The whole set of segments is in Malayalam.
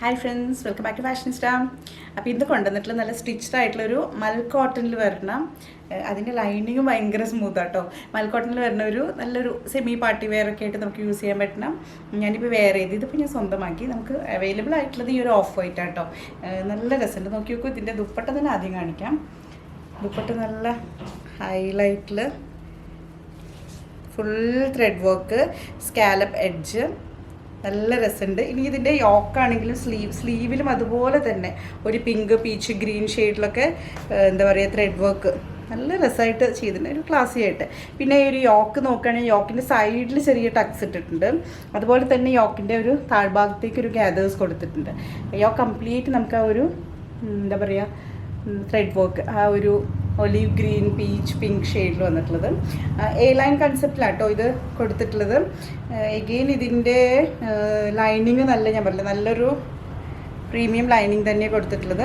Hi friends, welcome back to Fashionista. അപ്പോൾ ഇത് കൊണ്ടുവന്നിട്ടുള്ള നല്ല സ്റ്റിച്ച്ഡ് ആയിട്ടുള്ളൊരു മൽ കോട്ടണിൽ വരുന്ന, അതിൻ്റെ ലൈനിങ്ങും ഭയങ്കര സ്മൂത്ത് ആട്ടോ. മൽ കോട്ടണിൽ വരുന്ന ഒരു നല്ലൊരു സെമി പാർട്ടി വെയർ ഒക്കെ ആയിട്ട് നമുക്ക് യൂസ് ചെയ്യാൻ പറ്റണം. ഞാനിപ്പോൾ വെയർ ചെയ്ത് ഇതിപ്പോൾ ഞാൻ സ്വന്തമാക്കി. നമുക്ക് അവൈലബിൾ ആയിട്ടുള്ളത് ഈ ഒരു ഓഫ് വൈറ്റ് ആട്ടോ. നല്ല രസമുണ്ട്. നോക്കി നോക്കൂ. ഇതിൻ്റെ ദുപ്പട്ട തന്നെ ആദ്യം കാണിക്കാം. ദുപ്പട്ട നല്ല ഹൈലൈറ്റിൽ full thread work, scallop edge, നല്ല രസമുണ്ട്. ഇനി ഇതിൻ്റെ യോക്കാണെങ്കിലും സ്ലീവിലും അതുപോലെ തന്നെ ഒരു പിങ്ക്, പീച്ച്, ഗ്രീൻ ഷെയ്ഡിലൊക്കെ എന്താ പറയുക ത്രെഡ് വർക്ക് നല്ല രസമായിട്ട് ചെയ്തിട്ടുണ്ട്, ഒരു ക്ലാസി ആയിട്ട്. പിന്നെ ഈ ഒരു യോക്ക് നോക്കുകയാണെങ്കിൽ യോക്കിൻ്റെ സൈഡിൽ ചെറിയ ടക്സ് ഇട്ടിട്ടുണ്ട്. അതുപോലെ തന്നെ യോക്കിൻ്റെ ഒരു താഴ്ഭാഗത്തേക്ക് ഒരു ഗ്യാദേഴ്സ് കൊടുത്തിട്ടുണ്ട്. യോക്ക് കംപ്ലീറ്റ് നമുക്ക് ആ ഒരു എന്താ പറയുക ത്രെഡ് വർക്ക്, ആ ഒരു ഒലീവ് ഗ്രീൻ, പീച്ച്, പിങ്ക് ഷെയ്ഡിൽ വന്നിട്ടുള്ളത്. എ ലൈൻ കൺസെപ്റ്റിലാട്ടോ ഇത് കൊടുത്തിട്ടുള്ളത്. എഗെയിൻ ഇതിൻ്റെ ലൈനിങ് നല്ല, ഞാൻ പറഞ്ഞില്ല, നല്ലൊരു പ്രീമിയം ലൈനിങ് തന്നെ കൊടുത്തിട്ടുള്ളത്.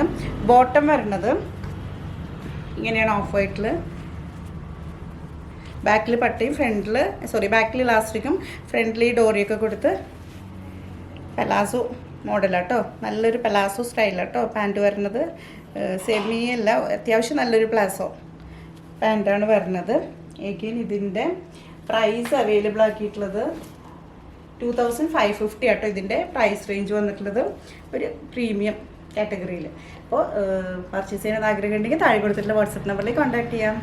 ബോട്ടം വരുന്നത് ഇങ്ങനെയാണ് ഓഫ് വൈറ്റിൽ. ബാക്കിൽ പട്ടയും ബാക്കിൽ ഇലാസ്റ്റിക്കും ഫ്രണ്ടിൽ ഡോറിയൊക്കെ കൊടുത്ത് പെലാസോ മോഡലാട്ടോ. നല്ലൊരു പെലാസോ സ്റ്റൈലാട്ടോ പാൻറ്റ് വരുന്നത്. സെമിയല്ല, അത്യാവശ്യം നല്ലൊരു പ്ലാസോ പാൻറ്റാണ് വരുന്നത്. എഗെയിൻ ഇതിൻ്റെ പ്രൈസ് അവൈലബിൾ ആക്കിയിട്ടുള്ളത് 2550 ആട്ടോ ഇതിൻ്റെ പ്രൈസ് റേഞ്ച് വന്നിട്ടുള്ളത്, ഒരു പ്രീമിയം കാറ്റഗറിയിൽ. അപ്പോൾ പർച്ചേസ് ചെയ്യാൻ ആഗ്രഹം ഉണ്ടെങ്കിൽ താഴെ കൊടുത്തിട്ടുള്ള വാട്സപ്പ് നമ്പറിലേക്ക് കോൺടാക്ട് ചെയ്യാം.